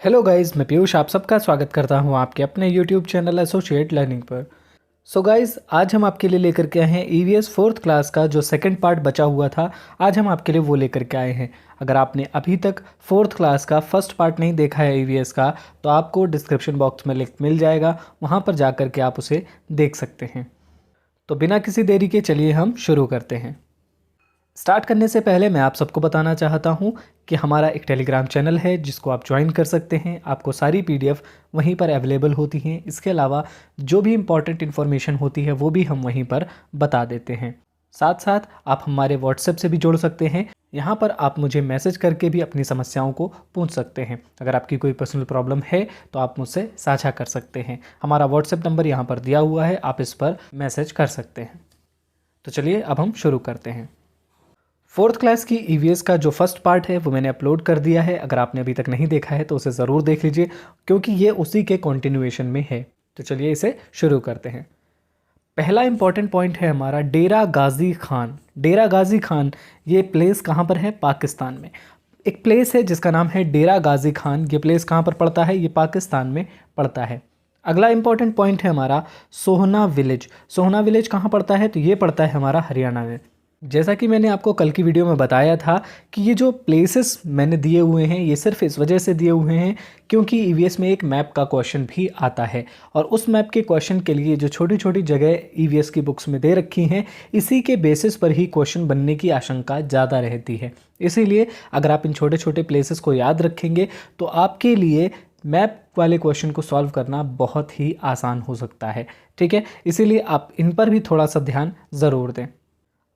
Hello guys, मैं पीयूष आप सबका स्वागत करता हूं आपके अपने यूट्यूब चैनल एसोसिएट लर्निंग पर। सो गाइस, आज हम आपके लिए लेकर के आए हैं ईवीएस फोर्थ क्लास का जो सेकंड पार्ट बचा हुआ था। आज हम आपके लिए वो लेकर के आए हैं। अगर आपने अभी तक फोर्थ क्लास का फर्स्ट पार्ट नहीं देखा है ईवीएस का, तो आपको डिस्क्रिप्शन बॉक्स में लिंक मिल जाएगा, वहाँ पर जा कर के आप उसे देख सकते हैं। तो बिना किसी देरी के चलिए हम शुरू करते हैं। स्टार्ट करने से पहले मैं आप सबको बताना चाहता हूं कि हमारा एक टेलीग्राम चैनल है जिसको आप ज्वाइन कर सकते हैं। आपको सारी पीडीएफ वहीं पर अवेलेबल होती हैं। इसके अलावा जो भी इम्पॉर्टेंट इन्फॉर्मेशन होती है वो भी हम वहीं पर बता देते हैं। साथ साथ आप हमारे व्हाट्सएप से भी जुड़ सकते हैं। यहाँ पर आप मुझे मैसेज करके भी अपनी समस्याओं को पूछ सकते हैं। अगर आपकी कोई पर्सनल प्रॉब्लम है तो आप मुझसे साझा कर सकते हैं। हमारा व्हाट्सएप नंबर यहाँ पर दिया हुआ है, आप इस पर मैसेज कर सकते हैं। तो चलिए अब हम शुरू करते हैं। फोर्थ क्लास की ईवीएस का जो फर्स्ट पार्ट है वो मैंने अपलोड कर दिया है। अगर आपने अभी तक नहीं देखा है तो उसे ज़रूर देख लीजिए, क्योंकि ये उसी के कंटिन्यूएशन में है। तो चलिए इसे शुरू करते हैं। पहला इंपॉर्टेंट पॉइंट है हमारा डेरा गाजी खान। डेरा गाजी खान ये प्लेस कहाँ पर है? पाकिस्तान में एक प्लेस है जिसका नाम है डेरा गाजी खान। ये प्लेस कहाँ पर पड़ता है? ये पाकिस्तान में पड़ता है। अगला इंपॉर्टेंट पॉइंट है हमारा सोहना विलेज। सोहना विलेज कहाँ पड़ता है? तो ये पड़ता है हमारा हरियाणा में। जैसा कि मैंने आपको कल की वीडियो में बताया था कि ये जो प्लेसेस मैंने दिए हुए हैं ये सिर्फ इस वजह से दिए हुए हैं क्योंकि ईवीएस में एक मैप का क्वेश्चन भी आता है, और उस मैप के क्वेश्चन के लिए जो छोटी छोटी जगह ईवीएस की बुक्स में दे रखी हैं, इसी के बेसिस पर ही क्वेश्चन बनने की आशंका ज़्यादा रहती है। इसीलिए अगर आप इन छोटे छोटे प्लेसेस को याद रखेंगे तो आपके लिए मैप वाले क्वेश्चन को सॉल्व करना बहुत ही आसान हो सकता है। ठीक है, इसीलिए आप इन पर भी थोड़ा सा ध्यान ज़रूर दें।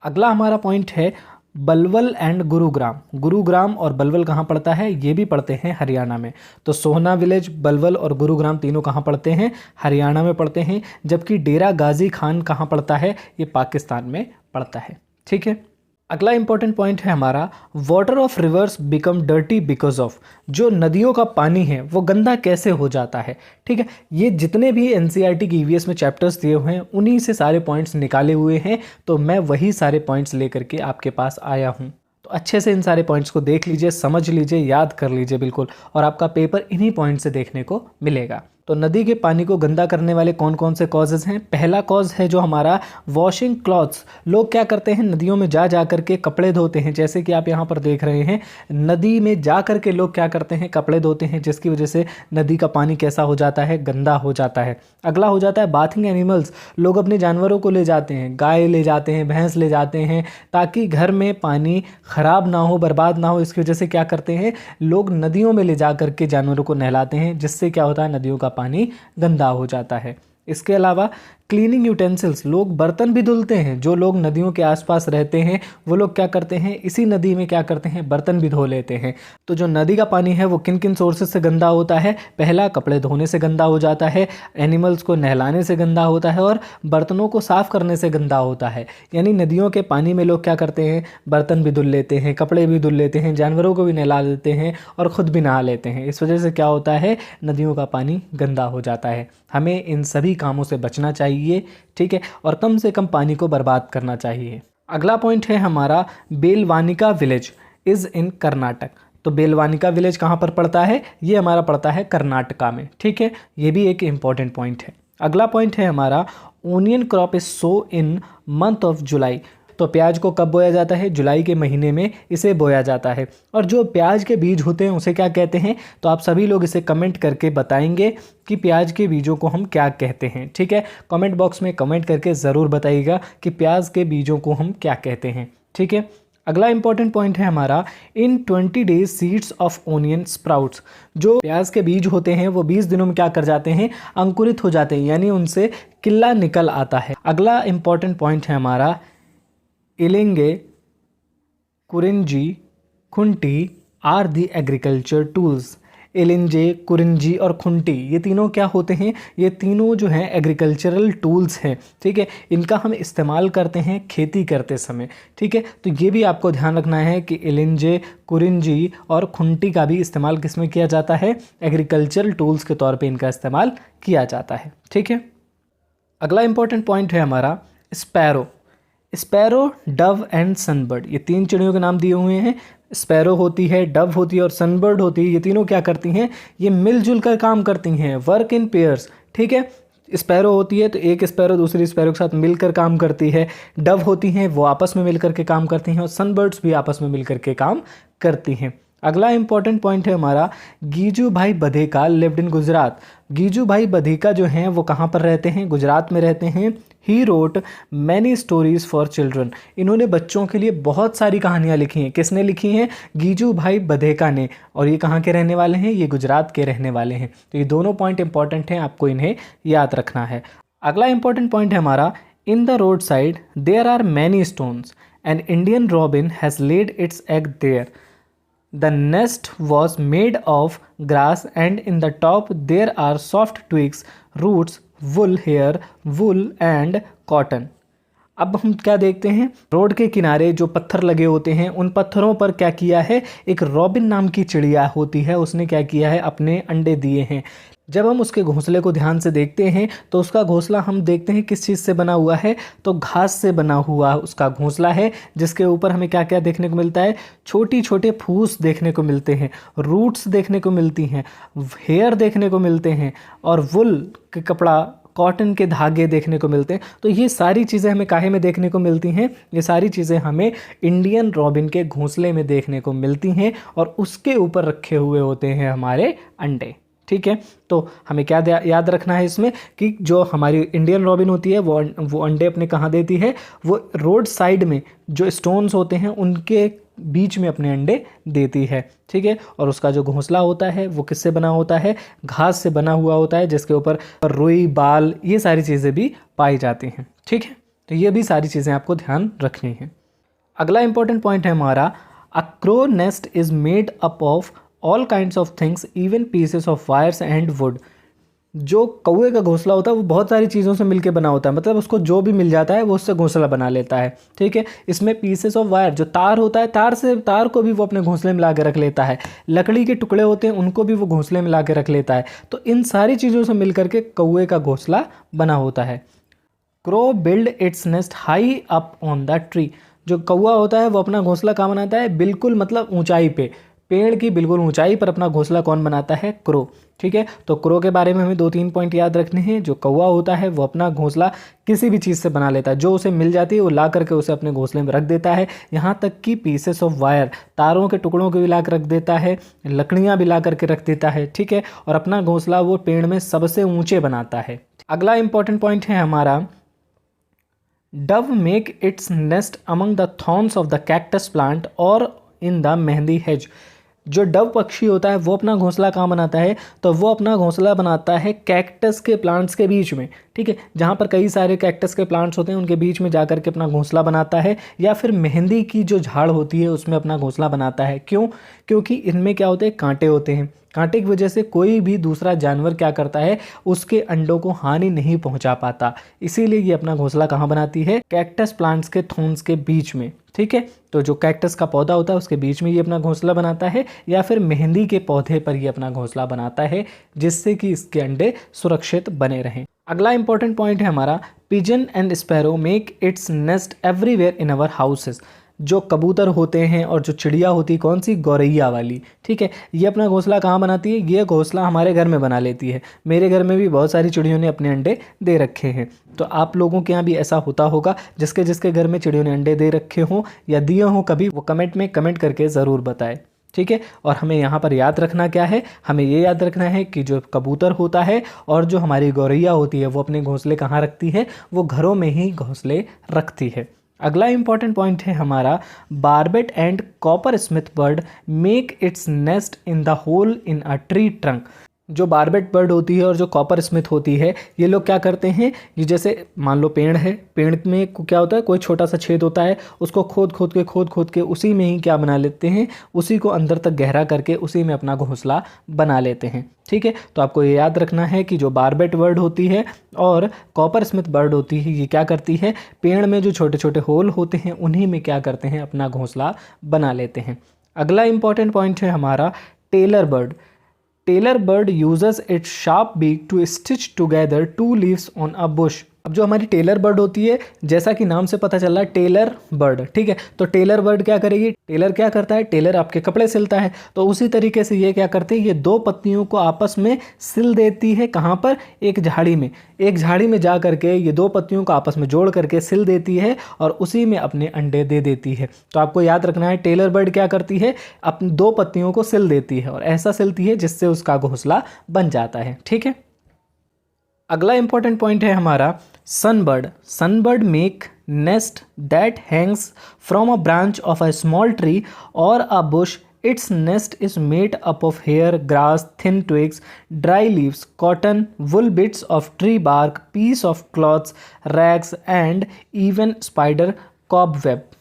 अगला हमारा पॉइंट है बलवल एंड गुरुग्राम। गुरुग्राम और बलवल कहाँ पड़ता है? ये भी पड़ते हैं हरियाणा में। तो सोहना विलेज, बलवल और गुरुग्राम तीनों कहाँ पड़ते हैं? हरियाणा में पड़ते हैं। जबकि डेरा गाजी खान कहाँ पड़ता है? ये पाकिस्तान में पड़ता है। ठीक है, अगला इंपॉर्टेंट पॉइंट है हमारा water of reverse become dirty because of. जो नदियों का पानी है वो गंदा कैसे हो जाता है? ठीक है, ये जितने भी एनसीईआरटी की ईवीएस में चैप्टर्स दिए हुए हैं उन्हीं से सारे पॉइंट्स निकाले हुए हैं। तो मैं वही सारे पॉइंट्स लेकर के आपके पास आया हूँ। तो अच्छे से इन सारे पॉइंट्स को देख लीजिए, समझ लीजिए, याद कर लीजिए बिल्कुल, और आपका पेपर इन्हीं पॉइंट से देखने को मिलेगा। तो नदी के पानी को गंदा करने वाले कौन कौन से कॉजेज़ हैं? पहला कॉज है जो हमारा वॉशिंग क्लॉथ्स। लोग क्या करते हैं? नदियों में जा कर के कपड़े धोते हैं। जैसे कि आप यहाँ पर देख रहे हैं, नदी में जा कर के लोग क्या करते हैं? कपड़े धोते हैं, जिसकी वजह से नदी का पानी कैसा हो जाता है? गंदा हो जाता है। अगला हो जाता है बाथिंग एनिमल्स। लोग अपने जानवरों को ले जाते हैं, गाय ले जाते हैं, भैंस ले जाते हैं, ताकि घर में पानी ख़राब ना हो, बर्बाद ना हो। इसकी वजह से क्या करते हैं? लोग नदियों में ले जा कर के जानवरों को नहलाते हैं, जिससे क्या होता है? नदियों का पानी गंदा हो जाता है। इसके अलावा क्लीनिंग यूटेंसिल्स, लोग बर्तन भी धुलते हैं। जो लोग नदियों के आसपास रहते हैं वो लोग क्या करते हैं? इसी नदी में क्या करते हैं? बर्तन भी धो लेते हैं। तो जो नदी का पानी है वो किन किन सोर्सेज से गंदा होता है? पहला, कपड़े धोने से गंदा हो जाता है, एनिमल्स को नहलाने से गंदा होता है, और बर्तनों को साफ़ करने से गंदा होता है। यानी नदियों के पानी में लोग क्या करते हैं? बर्तन भी धुल लेते हैं, कपड़े भी धुल लेते हैं, जानवरों को भी नहला देते हैं और ख़ुद भी नहा लेते हैं। इस वजह से क्या होता है? नदियों का पानी गंदा हो जाता है। हमें इन सभी कामों से बचना चाहिए, ठीक है, और कम से कम पानी को बर्बाद करना चाहिए। अगला पॉइंट है हमारा Belavanika village is in Karnataka. तो बेलवानिका विलेज कहाँ पर पड़ता है? ये हमारा पड़ता है कर्नाटका में। ठीक है, ये भी एक इम्पॉर्टेंट पॉइंट है। अगला पॉइंट है हमारा onion crop is so in month of July. तो प्याज को कब बोया जाता है? जुलाई के महीने में इसे बोया जाता है। और जो प्याज के बीज होते हैं उसे क्या कहते हैं? तो आप सभी लोग इसे कमेंट करके बताएंगे कि प्याज के बीजों को हम क्या कहते हैं। ठीक है, कमेंट बॉक्स में कमेंट करके ज़रूर बताइएगा कि प्याज के बीजों को हम क्या कहते हैं। ठीक है, अगला इंपॉर्टेंट पॉइंट है हमारा इन 20 days seeds of onion sprouts. जो प्याज के बीज होते हैं वो 20 दिनों में क्या कर जाते हैं? अंकुरित हो जाते हैं, यानी उनसे किल्ला निकल आता है। अगला इंपॉर्टेंट पॉइंट है हमारा ilinge, kurinji, khunti are the agriculture tools. इलिंजे, कुरिंजी और खुंटी ये तीनों क्या होते हैं? ये तीनों जो हैं एग्रीकल्चरल टूल्स हैं। ठीक है, इनका हम इस्तेमाल करते हैं खेती करते समय। ठीक है, तो ये भी आपको ध्यान रखना है कि इलिंजे, कुरिंजी और खुंटी का भी इस्तेमाल किस में किया जाता है? एग्रीकल्चरल टूल्स के तौर पे इनका इस्तेमाल किया जाता है। ठीक है, अगला इंपॉर्टेंट पॉइंट है हमारा sparrow. Sparrow, Dove and sunbird, ये तीन चिड़ियों के नाम दिए हुए हैं। स्पैरो होती है, डव होती है और सनबर्ड होती है, ये तीनों क्या करती हैं, ये मिलजुल कर काम करती हैं, वर्क इन पेयर्स। ठीक है, स्पैरो होती है तो एक स्पैरो दूसरी स्पैरो के साथ मिलकर काम करती है, डव होती हैं वो आपस में मिलकर के काम करती हैं और सनबर्ड्स भी आपस में मिलकर के काम करती हैं। अगला इंपॉर्टेंट पॉइंट है हमारा, गीजू भाई बधेका लिव्ड इन गुजरात। गीजू भाई बधेका जो हैं वो कहाँ पर रहते हैं, गुजरात में रहते हैं। He wrote many stories for children, इन्होंने बच्चों के लिए बहुत सारी कहानियाँ लिखी हैं। किसने लिखी हैं, गीजू भाई बधेका ने। और ये कहाँ के रहने वाले हैं, ये गुजरात के रहने वाले हैं। तो ये दोनों पॉइंट इंपॉर्टेंट हैं, आपको इन्हें याद रखना है। अगला इंपॉर्टेंट पॉइंट है हमारा, in the road side there are many stones an Indian robin has laid its egg there. The nest was made of grass and in the top there are soft twigs, roots, wool hair, wool and cotton. अब हम क्या देखते हैं, road के किनारे जो पत्थर लगे होते हैं उन पत्थरों पर क्या किया है, एक रॉबिन नाम की चिड़िया होती है, उसने क्या किया है, अपने अंडे दिए हैं। जब हम उसके घोंसले को ध्यान से देखते हैं तो उसका घोंसला हम देखते हैं किस चीज़ से बना हुआ है, तो घास से बना हुआ उसका घोंसला है, जिसके ऊपर हमें क्या क्या देखने को मिलता है, छोटी छोटे फूस देखने को मिलते हैं, रूट्स देखने को मिलती हैं, हेयर देखने को मिलते हैं और वुल के कपड़ा, कॉटन के धागे देखने को मिलते हैं। तो ये सारी चीज़ें हमें काहे में देखने को मिलती हैं, ये सारी चीज़ें हमें इंडियन रॉबिन के घोंसले में देखने को मिलती हैं और उसके ऊपर रखे हुए होते हैं हमारे अंडे। ठीक है, तो हमें क्या याद रखना है इसमें कि जो हमारी इंडियन रॉबिन होती है वो अंडे अपने कहाँ देती है, वो रोड साइड में जो स्टोन्स होते हैं उनके बीच में अपने अंडे देती है। ठीक है, और उसका जो घोंसला होता है वो किससे बना होता है, घास से बना हुआ होता है, जिसके ऊपर रुई, बाल, ये सारी चीज़ें भी पाई जाती हैं। ठीक है, तो ये भी सारी चीज़ें आपको ध्यान रखनी है। अगला इंपॉर्टेंट पॉइंट है हमारा, a crow nest is made up of all kinds of things even pieces of wires and would. जो कौवे का घोंसला होता है वो बहुत सारी चीज़ों से मिलकर बना होता है, मतलब उसको जो भी मिल जाता है वो उससे घोंसला बना लेता है। ठीक है, इसमें पीसेस ऑफ वायर, जो तार होता है, तार को भी वो अपने घोंसले में ला के रख लेता है, लकड़ी के टुकड़े होते हैं उनको भी वो घोंसले में ला के रख लेता है। तो इन सारी चीज़ों से मिल करके कौवे का घोंसला बना होता है। Crow build its nest high up on the tree. जो कौवा होता है वो अपना घोंसला कहाँ बनाता है, बिल्कुल मतलब ऊंचाई पे, पेड़ की बिल्कुल ऊंचाई पर अपना घोंसला कौन बनाता है, क्रो। ठीक है, तो क्रो के बारे में हमें 2-3 पॉइंट याद रखने हैं। जो कौवा होता है वो अपना घोंसला किसी भी चीज़ से बना लेता है, जो उसे मिल जाती है वो ला करके उसे अपने घोंसले में रख देता है। यहाँ तक कि पीसेस ऑफ वायर, तारों के टुकड़ों को भी ला कर रख देता है, लकड़ियाँ भी ला करके रख देता है। ठीक है, और अपना घोंसला वो पेड़ में सबसे ऊँचे बनाता है। अगला इंपॉर्टेंट पॉइंट है हमारा, Dove make its nest among the thorns of the cactus plant और इन द मेहंदी हेज। जो डव पक्षी होता है वो अपना घोंसला कहाँ बनाता है, तो वो अपना घोंसला बनाता है कैक्टस के प्लांट्स के बीच में। ठीक है, जहाँ पर कई सारे कैक्टस के प्लांट्स होते हैं उनके बीच में जाकर के अपना घोंसला बनाता है, या फिर मेहंदी की जो झाड़ होती है उसमें अपना घोंसला बनाता है। क्यों, क्योंकि इनमें क्या होते हैं, कांटे होते हैं। कांटे की वजह से कोई भी दूसरा जानवर क्या करता है, उसके अंडों को हानि नहीं पहुंचा पाता, इसीलिए ये अपना घोंसला कहाँ बनाती है, कैक्टस प्लांट्स के थॉर्न्स के बीच में। ठीक है, तो जो कैक्टस का पौधा होता है उसके बीच में ये अपना घोंसला बनाता है, या फिर मेहंदी के पौधे पर ये अपना घोंसला बनाता है, जिससे कि इसके अंडे सुरक्षित बने रहें। अगला इंपॉर्टेंट पॉइंट है हमारा, pigeon and sparrow make its nest everywhere in our houses. जो कबूतर होते हैं और जो चिड़िया होती है, कौन सी, गौरैया वाली। ठीक है, ये अपना घोंसला कहाँ बनाती है, ये घोंसला हमारे घर में बना लेती है। मेरे घर में भी बहुत सारी चिड़ियों ने अपने अंडे दे रखे हैं, तो आप लोगों के यहाँ भी ऐसा होता होगा। जिसके जिसके घर में चिड़ियों ने अंडे दे रखे हों या दिए हों कभी, वो कमेंट में कमेंट करके ज़रूर बताएं। ठीक है, और हमें यहाँ पर याद रखना क्या है, हमें ये याद रखना है कि जो कबूतर होता है और जो हमारी गौरैया होती है वो अपने घोंसले कहाँ रखती है, वो घरों में ही घोंसले रखती है। अगला इंपॉर्टेंट पॉइंट है हमारा, barbet and coppersmith bird make its nest in the hole in a tree trunk. जो बार्बेट बर्ड होती है और जो कॉपर स्मिथ होती है, ये लोग क्या करते हैं, ये जैसे मान लो पेड़ है, पेड़ में क्या होता है, कोई छोटा सा छेद होता है, उसको खोद खोद के उसी में ही क्या बना लेते हैं, उसी को अंदर तक गहरा करके उसी में अपना घोंसला बना लेते हैं। ठीक है, तो आपको ये याद रखना है कि जो बार्बेट बर्ड होती है और कॉपर स्मिथ बर्ड होती है, ये क्या करती है, पेड़ में जो छोटे छोटे होल होते हैं उन्हीं में क्या करते हैं, अपना घोंसला बना लेते हैं। अगला इंपॉर्टेंट पॉइंट है हमारा, tailor bird. Tailor bird uses its sharp beak to stitch together two leaves on a bush. अब जो हमारी टेलर बर्ड होती है, जैसा कि नाम से पता चल रहा है टेलर बर्ड, ठीक है, तो टेलर बर्ड क्या करेगी, टेलर क्या करता है, टेलर आपके कपड़े सिलता है, तो उसी तरीके से ये क्या करते हैं, ये दो पत्तियों को आपस में सिल देती है। कहाँ पर, एक झाड़ी में, एक झाड़ी में जा करके ये दो पत्तियों को आपस में जोड़ करके सिल देती है और उसी में अपने अंडे दे देती है। तो आपको याद रखना है, टेलर बर्ड क्या करती है, अपनी दो पत्तियों को सिल देती है और ऐसा सिलती है जिससे उसका घोंसला बन जाता है। ठीक है, अगला इंपॉर्टेंट पॉइंट है हमारा sunbird. Sunbird make nest that hangs from a branch of a small tree और a bush. Its nest is made up of hair, grass, thin twigs, dry leaves, cotton, wool, bits of tree bark, piece of cloths, rags, and even spider cobweb।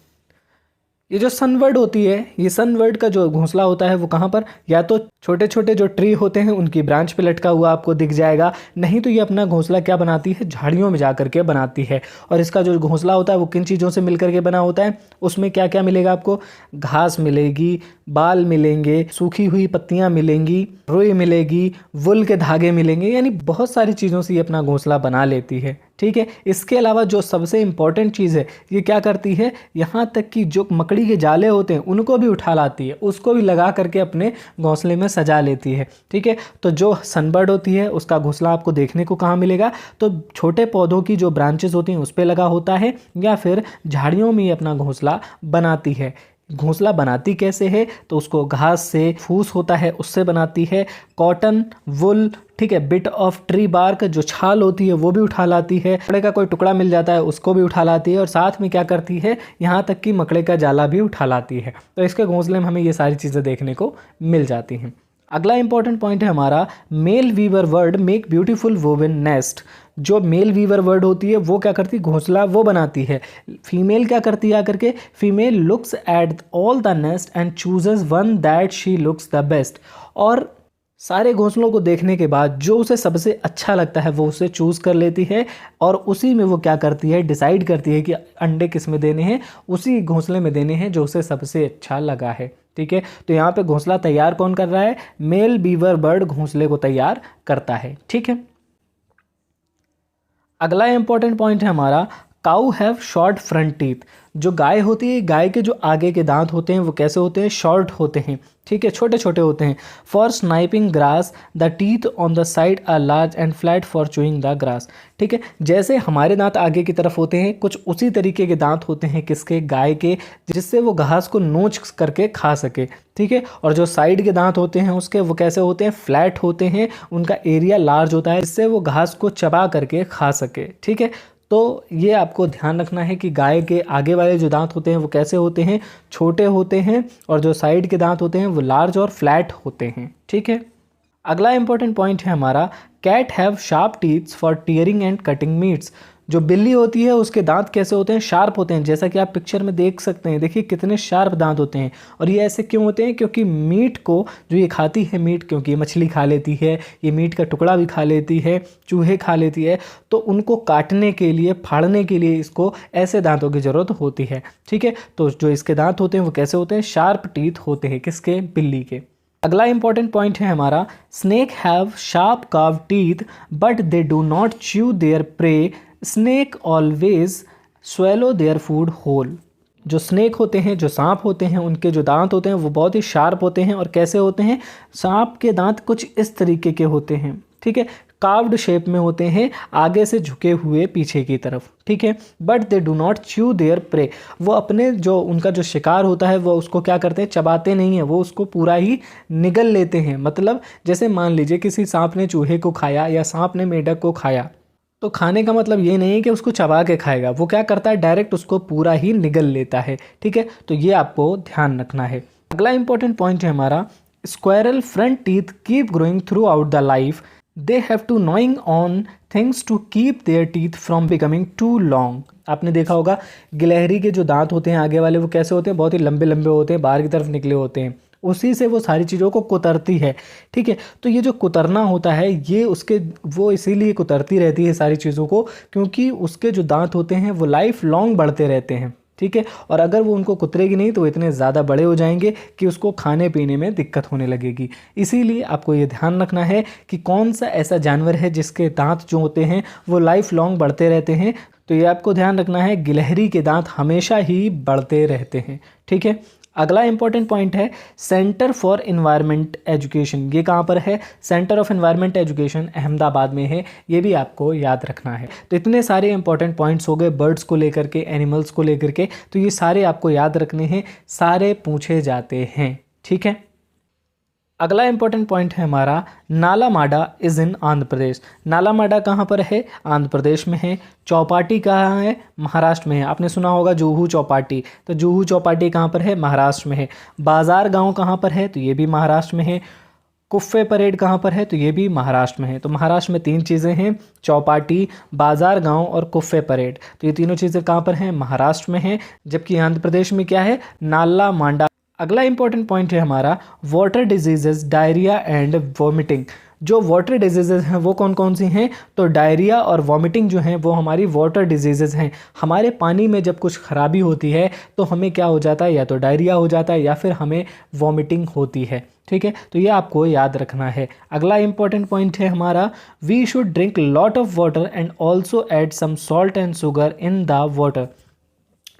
ये जो sunbird होती है, ये sunbird का जो घोंसला होता है वो कहाँ पर, या तो छोटे छोटे जो ट्री होते हैं उनकी ब्रांच पे लटका हुआ आपको दिख जाएगा, नहीं तो ये अपना घोंसला क्या बनाती है, झाड़ियों में जा करके बनाती है। और इसका जो घोंसला होता है वो किन चीज़ों से मिल करके बना होता है, उसमें क्या क्या मिलेगा आपको, घास मिलेगी, बाल मिलेंगे, सूखी हुई पत्तियाँ मिलेंगी, रुई मिलेगी, वुल के धागे मिलेंगे, यानी बहुत सारी चीज़ों से ये अपना घोंसला बना लेती है। ठीक है, इसके अलावा जो सबसे इम्पॉर्टेंट चीज़ है, ये क्या करती है, यहाँ तक कि जो मकड़ी के जाले होते हैं उनको भी उठा लाती है, उसको भी लगा करके अपने घोंसले में सजा लेती है। ठीक है, तो जो सनबर्ड होती है उसका घोंसला आपको देखने को कहाँ मिलेगा, तो छोटे पौधों की जो ब्रांचेस होती हैं उस पर लगा होता है, या फिर झाड़ियों में अपना घोंसला बनाती है। घोंसला बनाती कैसे है, तो उसको घास से, फूस होता है उससे बनाती है, कॉटन, वुल, ठीक है, बिट ऑफ ट्री बार्क, जो छाल होती है वो भी उठा लाती है, मकड़े का कोई टुकड़ा मिल जाता है उसको भी उठा लाती है, और साथ में क्या करती है, यहाँ तक कि मकड़े का जाला भी उठा लाती है। तो इसके घोंसले में हमें ये सारी चीज़ें देखने को मिल जाती हैं। अगला इंपॉर्टेंट पॉइंट है हमारा male weaver bird make beautiful woven nest. जो मेल वीवर वर्ड होती है वो क्या करती है, घोंसला वो बनाती है। फीमेल क्या करती है, आकर के female looks at all the nest and chooses one that she looks the best. और सारे घोंसलों को देखने के बाद जो उसे सबसे अच्छा लगता है वो उसे चूज़ कर लेती है, और उसी में वो क्या करती है, डिसाइड करती है कि अंडे किस में देने हैं, उसी घोंसले में देने हैं जो उसे सबसे अच्छा लगा है। ठीक है, तो यहाँ पे घोंसला तैयार कौन कर रहा है, मेल बीवर बर्ड घोंसले को तैयार करता है। ठीक है, अगला इंपॉर्टेंट पॉइंट है हमारा काऊ हैव शॉर्ट फ्रंट टीथ। जो गाय होती है, गाय के जो आगे के दांत होते हैं वो कैसे होते हैं, शॉर्ट होते हैं। ठीक है, छोटे छोटे होते हैं। For sniping grass the teeth on the side are large and flat for chewing the grass. ठीक है, जैसे हमारे दांत आगे की तरफ होते हैं, कुछ उसी तरीके के दांत होते हैं किसके, गाय के, जिससे वो घास को नोच करके खा सके। ठीक है, और जो साइड के दांत होते हैं उसके, वो कैसे होते हैं, फ्लैट होते हैं, उनका एरिया लार्ज होता है, जिससे वो घास को चबा करके खा सके। ठीक है, तो ये आपको ध्यान रखना है कि गाय के आगे वाले जो दांत होते हैं वो कैसे होते हैं, छोटे होते हैं, और जो साइड के दांत होते हैं वो लार्ज और फ्लैट होते हैं। ठीक है, अगला इंपॉर्टेंट पॉइंट है हमारा cat have sharp teeths for tearing and cutting meats. जो बिल्ली होती है उसके दांत कैसे होते हैं, शार्प होते हैं, जैसा कि आप पिक्चर में देख सकते हैं। देखिए कितने शार्प दांत होते हैं, और ये ऐसे क्यों होते हैं, क्योंकि मीट को जो ये खाती है, मीट, क्योंकि ये मछली खा लेती है, ये मीट का टुकड़ा भी खा लेती है, चूहे खा लेती है, तो उनको काटने के लिए, फाड़ने के लिए इसको ऐसे दांतों की ज़रूरत होती है। ठीक है, तो जो इसके दांत होते हैं वो कैसे होते हैं, शार्प टीथ होते हैं, किसके, बिल्ली के। अगला इंपॉर्टेंट पॉइंट है हमारा snake have sharp curved teeth but they do not chew their prey. Snake always swallow their food whole. जो स्नेक होते हैं, जो सांप होते हैं, उनके जो दांत होते हैं वो बहुत ही शार्प होते हैं, और कैसे होते हैं, सांप के दांत कुछ इस तरीके के होते हैं। ठीक है, कार्व्ड शेप में होते हैं, आगे से झुके हुए पीछे की तरफ। ठीक है, but they do not chew their pray. वो अपने जो उनका जो शिकार होता है वो उसको क्या करते हैं, चबाते नहीं हैं, वो उसको पूरा ही निगल लेते हैं। मतलब जैसे मान लीजिए किसी सांप ने चूहे को खाया या सांप ने मेंढक को खाया, तो खाने का मतलब ये नहीं है कि उसको चबा के खाएगा, वो क्या करता है, डायरेक्ट उसको पूरा ही निगल लेता है। ठीक है, तो ये आपको ध्यान रखना है। अगला इंपॉर्टेंट पॉइंट है हमारा squirrel front teeth keep growing throughout the life. They have to gnawing on things to keep their teeth from becoming too long. आपने देखा होगा गिलहरी के जो दांत होते हैं आगे वाले, वो कैसे होते हैं, बहुत ही लंबे लंबे होते हैं, बाहर की तरफ निकले होते हैं, उसी से वो सारी चीज़ों को कुतरती है। ठीक है, तो ये जो कुतरना होता है, ये उसके, वो इसीलिए कुतरती रहती है सारी चीज़ों को, क्योंकि उसके जो दांत होते हैं वो लाइफ लॉन्ग बढ़ते रहते हैं। ठीक है। और अगर वो उनको कुतरेगी नहीं तो वो इतने ज़्यादा बड़े हो जाएंगे कि उसको खाने पीने में दिक्कत होने लगेगी। इसीलिए आपको ये ध्यान रखना है कि कौन सा ऐसा जानवर है जिसके दांत जो होते हैं वो लाइफ लॉन्ग बढ़ते रहते हैं। तो ये आपको ध्यान रखना है, गिलहरी के दांत हमेशा ही बढ़ते रहते हैं, ठीक है। अगला इंपॉर्टेंट पॉइंट है सेंटर फॉर एनवायरनमेंट एजुकेशन। ये कहाँ पर है? Centre of environment education Ahmedabad में है, ये भी आपको याद रखना है। तो इतने सारे इंपॉर्टेंट पॉइंट्स हो गए बर्ड्स को लेकर के, एनिमल्स को लेकर के, तो ये सारे आपको याद रखने हैं, सारे पूछे जाते हैं, ठीक है। अगला इंपॉर्टेंट पॉइंट है हमारा नालामाडा इज़ इन आंध्र प्रदेश। नालामाडा कहाँ पर है? आंध्र प्रदेश में है। चौपाटी कहाँ है? महाराष्ट्र में है। आपने सुना होगा जुहू चौपाटी, तो जुहू चौपाटी कहाँ पर है? महाराष्ट्र में है। बाजार गांव कहाँ पर है? तो ये भी महाराष्ट्र में है। कुफ्फे परेड कहाँ पर है? तो ये भी महाराष्ट्र में है। तो महाराष्ट्र में 3 चीज़ें हैं, चौपाटी, बाजार गांव और कुफ्फे परेड। तो ये तीनों चीज़ें कहाँ पर हैं? महाराष्ट्र में हैं। जबकि आंध्र प्रदेश में क्या है? नाला मांडा। अगला इंपॉर्टेंट पॉइंट है हमारा water diseases, diarrhoea and vomiting. जो वाटर डिजीजेज हैं वो कौन कौन सी हैं? तो डायरिया और वॉमिटिंग जो हैं वो हमारी वाटर डिजीजेज हैं। हमारे पानी में जब कुछ खराबी होती है तो हमें क्या हो जाता है? या तो डायरिया हो जाता है या फिर हमें वॉमिटिंग होती है, ठीक है। तो ये आपको याद रखना है। अगला इंपॉर्टेंट पॉइंट है हमारा we should drink lot of water and also add some salt and sugar in the water.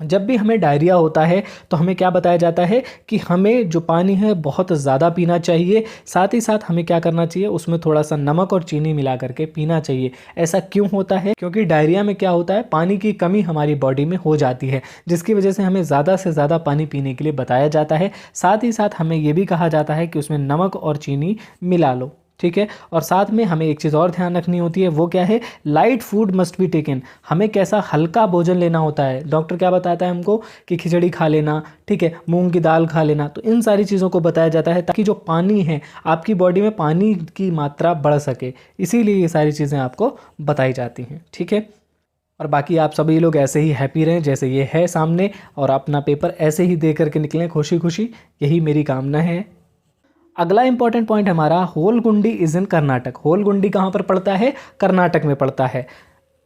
जब भी हमें डायरिया होता है तो हमें क्या बताया जाता है कि हमें जो पानी है बहुत ज़्यादा पीना चाहिए, साथ ही साथ हमें क्या करना चाहिए, उसमें थोड़ा सा नमक और चीनी मिला करके पीना चाहिए। ऐसा क्यों होता है? क्योंकि डायरिया में क्या होता है, पानी की कमी हमारी बॉडी में हो जाती है, जिसकी वजह से हमें ज़्यादा से ज़्यादा पानी पीने के लिए बताया जाता है। साथ ही साथ हमें ये भी कहा जाता है कि उसमें नमक और चीनी मिला लो, ठीक है। और साथ में हमें एक चीज़ और ध्यान रखनी होती है, वो क्या है? Light food must be taken. हमें कैसा? हल्का भोजन लेना होता है। डॉक्टर क्या बताता है हमको कि खिचड़ी खा लेना, ठीक है, मूंग की दाल खा लेना। तो इन सारी चीज़ों को बताया जाता है ताकि जो पानी है आपकी बॉडी में, पानी की मात्रा बढ़ सके, इसीलिए ये सारी चीज़ें आपको बताई जाती हैं, ठीक है। और बाकी आप सभी लोग ऐसे ही हैप्पी रहें जैसे ये है सामने, और अपना पेपर ऐसे ही दे करके निकलें खुशी खुशी, यही मेरी कामना है। अगला इंपॉर्टेंट पॉइंट हमारा होलगुंडी इज इन कर्नाटक। होलगुंडी कहाँ पर पड़ता है? कर्नाटक में पड़ता है।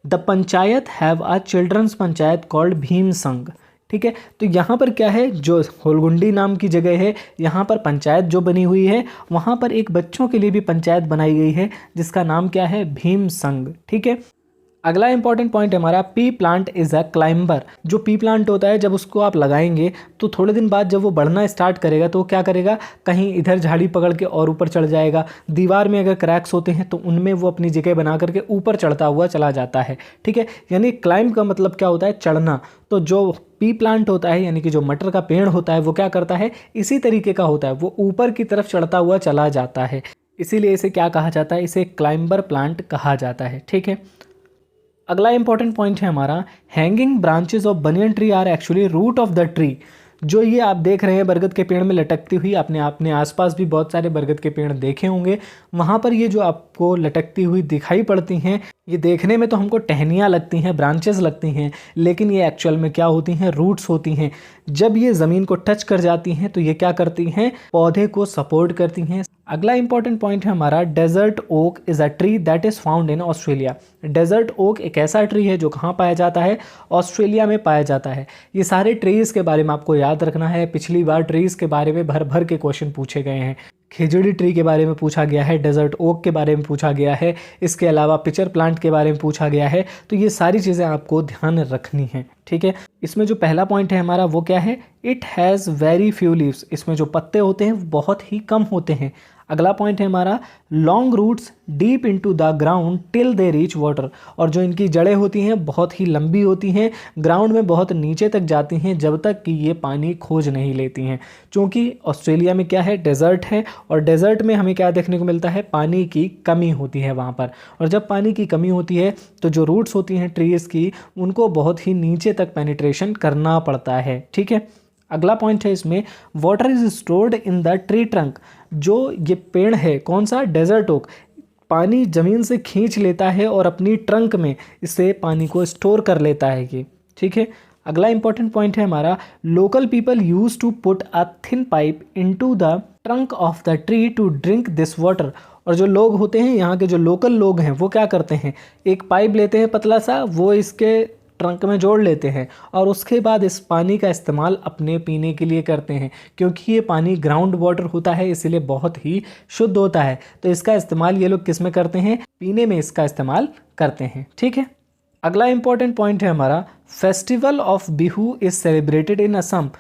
The panchayat have a children's panchayat called Bhima Sangha, ठीक है। तो यहाँ पर क्या है, जो होलगुंडी नाम की जगह है, यहाँ पर पंचायत जो बनी हुई है, वहाँ पर एक बच्चों के लिए भी पंचायत बनाई गई है जिसका नाम क्या है? भीम संघ, ठीक है। अगला इंपॉर्टेंट पॉइंट है हमारा P plant is a climber. जो पी प्लांट होता है, जब उसको आप लगाएंगे तो थोड़े दिन बाद जब वो बढ़ना स्टार्ट करेगा तो वो क्या करेगा, कहीं इधर झाड़ी पकड़ के और ऊपर चढ़ जाएगा। दीवार में अगर क्रैक्स होते हैं तो उनमें वो अपनी जगह बना करके ऊपर चढ़ता हुआ चला जाता है, ठीक है। यानी क्लाइंब का मतलब क्या होता है? चढ़ना। तो जो पी प्लांट होता है, यानी कि जो मटर का पेड़ होता है, वो क्या करता है? इसी तरीके का होता है, वो ऊपर की तरफ चढ़ता हुआ चला जाता है। इसीलिए इसे क्या कहा जाता है? इसे क्लाइंबर प्लांट कहा जाता है, ठीक है। अगला इंपॉर्टेंट पॉइंट है हमारा hanging branches of banyan tree are actually root of the tree. जो ये आप देख रहे हैं बरगद के पेड़ में लटकती हुई, आपने अपने आसपास भी बहुत सारे बरगद के पेड़ देखे होंगे, वहाँ पर ये जो आपको लटकती हुई दिखाई पड़ती हैं, ये देखने में तो हमको टहनियाँ लगती हैं, ब्रांचेस लगती हैं, लेकिन ये एक्चुअल में क्या होती हैं? रूट्स होती हैं। जब ये ज़मीन को टच कर जाती हैं तो ये क्या करती हैं? पौधे को सपोर्ट करती हैं। अगला इंपॉर्टेंट पॉइंट है हमारा desert oak is a tree that is found in Australia. Desert oak एक ऐसा ट्री है जो कहाँ पाया जाता है? ऑस्ट्रेलिया में पाया जाता है। ये सारे ट्रीज़ के बारे में आपको याद रखना है। पिछली बार ट्रीज़ के बारे में भर भर के क्वेश्चन पूछे गए हैं। खिजड़ी ट्री के बारे में पूछा गया है, डेजर्ट ओक के बारे में पूछा गया है, इसके अलावा पिचर प्लांट के बारे में पूछा गया है। तो ये सारी चीज़ें आपको ध्यान रखनी है, ठीक है। इसमें जो पहला पॉइंट है हमारा वो क्या है? It has very few leaves. इसमें जो पत्ते होते हैं वो बहुत ही कम होते हैं। अगला पॉइंट है हमारा long roots deep into the ground till they reach water. और जो इनकी जड़ें होती हैं बहुत ही लंबी होती हैं, ग्राउंड में बहुत नीचे तक जाती हैं जब तक कि ये पानी खोज नहीं लेती हैं। क्योंकि ऑस्ट्रेलिया में क्या है? डेजर्ट है, और डेजर्ट में हमें क्या देखने को मिलता है? पानी की कमी होती है वहाँ पर। और जब पानी की कमी होती है तो जो रूट्स होती हैं ट्रीज़ की, उनको बहुत ही नीचे तक पेनिट्रेशन करना पड़ता है, ठीक है। अगला पॉइंट है इसमें water is stored in the tree trunk. जो ये पेड़ है, कौन सा? डेजर्ट ओक, पानी ज़मीन से खींच लेता है और अपनी ट्रंक में इससे पानी को स्टोर कर लेता है ये, ठीक है। अगला इंपॉर्टेंट पॉइंट है हमारा local people use to put a thin pipe into the trunk of the tree to drink this water. और जो लोग होते हैं यहाँ के, जो लोकल लोग हैं, वो क्या करते हैं? एक पाइप लेते हैं पतला सा, वो इसके ट्रंक में जोड़ लेते हैं और उसके बाद इस पानी का इस्तेमाल अपने पीने के लिए करते हैं। क्योंकि ये पानी ग्राउंड वाटर होता है इसलिए बहुत ही शुद्ध होता है, तो इसका इस्तेमाल ये लोग किस में करते हैं, पीने में इसका इस्तेमाल करते हैं। ठीक है, अगला इंपॉर्टेंट पॉइंट है हमारा, festival of Bihu is celebrated in Assam.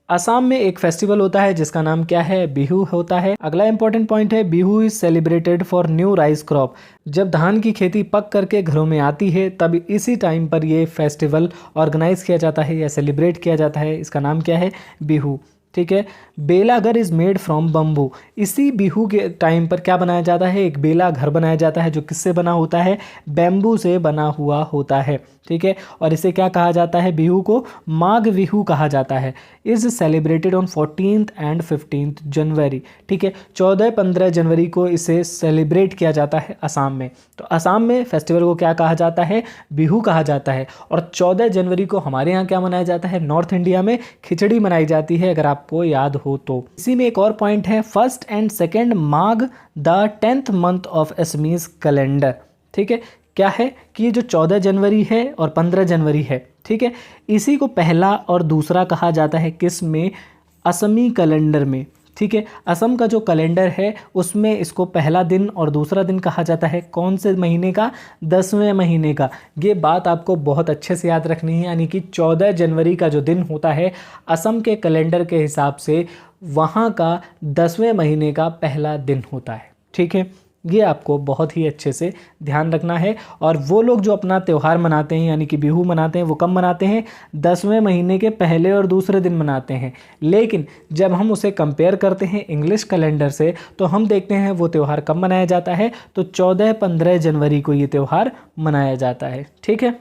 Assam में एक फेस्टिवल होता है जिसका नाम क्या है, बिहू होता है। अगला इंपॉर्टेंट पॉइंट है, Bihu is celebrated for new rice crop. जब धान की खेती पक करके घरों में आती है तब इसी टाइम पर ये फेस्टिवल ऑर्गेनाइज किया जाता है या सेलिब्रेट किया जाता है। इसका नाम क्या है, बिहू। ठीक है, बेला घर इज़ मेड फ्रॉम बम्बू। इसी बिहू के टाइम पर क्या बनाया जाता है, एक बेला घर बनाया जाता है जो किससे बना होता है, बैम्बू से बना हुआ होता है। ठीक है, और इसे क्या कहा जाता है, बिहू को माघ बिहू कहा जाता है। Is celebrated on 14th and 15th जनवरी। ठीक है, 14-15 जनवरी को इसे सेलिब्रेट किया जाता है असम में। तो असम में फेस्टिवल को क्या कहा जाता है, बिहू कहा जाता है। और 14 जनवरी को हमारे यहाँ क्या मनाया जाता है, नॉर्थ इंडिया में खिचड़ी मनाई जाती है, अगर आपको याद हो तो। इसी में एक और पॉइंट है, 1st and 2nd Magh the 10th month of Assamese calendar. ठीक है, क्या है कि ये जो 14 जनवरी है और 15 जनवरी है, ठीक है, इसी को पहला और दूसरा कहा जाता है किस में, असमी कैलेंडर में। ठीक है, असम का जो कैलेंडर है उसमें इसको पहला दिन और दूसरा दिन कहा जाता है। कौन से महीने का, 10वें महीने का। ये बात आपको बहुत अच्छे से याद रखनी है, यानी कि 14 जनवरी का जो दिन होता है असम के कैलेंडर के हिसाब से वहाँ का 10वें महीने का पहला दिन होता है। ठीक है, ये आपको बहुत ही अच्छे से ध्यान रखना है। और वो लोग जो अपना त्यौहार मनाते हैं यानी कि बिहू मनाते हैं, वो कब मनाते हैं, 10वें महीने के पहले और दूसरे दिन मनाते हैं। लेकिन जब हम उसे कंपेयर करते हैं इंग्लिश कैलेंडर से तो हम देखते हैं वो त्यौहार कब मनाया जाता है, तो 14-15 जनवरी को ये त्यौहार मनाया जाता है। ठीक है,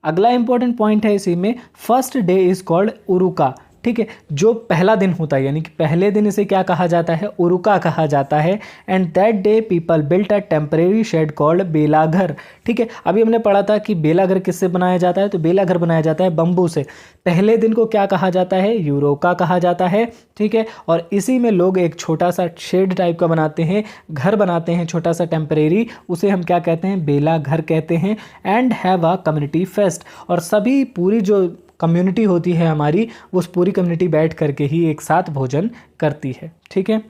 अगला इंपॉर्टेंट पॉइंट है इसी में, first day is called Uruka. ठीक है, जो पहला दिन होता है यानी कि पहले दिन इसे क्या कहा जाता है, उरुका कहा जाता है। And that day people built a temporary shed called Belaghar. ठीक है, अभी हमने पढ़ा था कि बेलाघर किससे बनाया जाता है, तो बेलाघर बनाया जाता है बम्बू से। पहले दिन को क्या कहा जाता है, यूरोका कहा जाता है। ठीक है, और इसी में लोग एक छोटा सा शेड टाइप का बनाते हैं, घर बनाते हैं छोटा सा टेम्परेरी, उसे हम क्या कहते हैं, बेलाघर कहते हैं। And have a community fest, और सभी पूरी जो कम्युनिटी होती है हमारी, उस पूरी कम्युनिटी बैठ करके ही एक साथ भोजन करती है। ठीक है,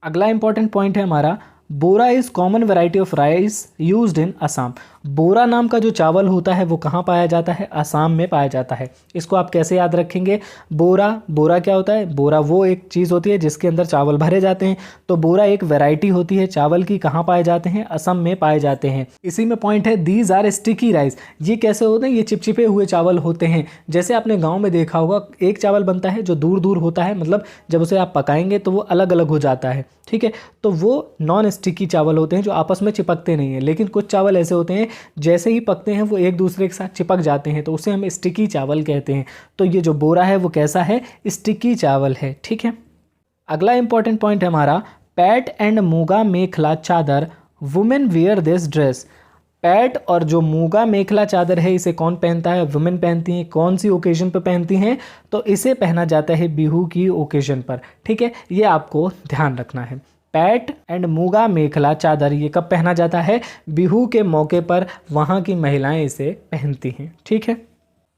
अगला इंपॉर्टेंट पॉइंट है हमारा, bora is common variety of rice used in Assam. Bora नाम का जो चावल होता है वो कहाँ पाया जाता है, असम में पाया जाता है। इसको आप कैसे याद रखेंगे, बोरा, बोरा क्या होता है, बोरा वो एक चीज़ होती है जिसके अंदर चावल भरे जाते हैं। तो बोरा एक वैरायटी होती है चावल की, कहाँ पाए जाते हैं, असम में पाए जाते हैं। इसी में पॉइंट है, दीज आर स्टिकी राइस। ये कैसे होते हैं, ये चिपचिपे हुए चावल होते हैं। जैसे आपने गाँव में देखा होगा, एक चावल बनता है जो दूर दूर होता है, मतलब जब उसे आप पकाएंगे तो वो अलग अलग हो जाता है। ठीक है, तो वो नॉन स्टिकी चावल होते हैं जो आपस में चिपकते नहीं हैं। लेकिन कुछ चावल ऐसे होते हैं जैसे ही पकते हैं वो एक दूसरे के साथ चिपक जाते हैं, तो उसे हम स्टिकी चावल कहते हैं। तो ये जो बोरा है वो कैसा है, स्टिकी चावल है। ठीक है, अगला इंपॉर्टेंट पॉइंट है हमारा, PAT and Muga mekhela chador, women wear this dress. Pat और जो मूगा मेखला चादर है इसे कौन पहनता है, वुमेन पहनती हैं। कौन सी ओकेजन पर पहनती हैं, तो इसे पहना जाता है बिहू की ओकेजन पर। ठीक है, ये आपको ध्यान रखना है। पैट एंड मूगा मेखला चादर ये कब पहना जाता है, बिहू के मौके पर वहाँ की महिलाएं इसे पहनती हैं। ठीक है,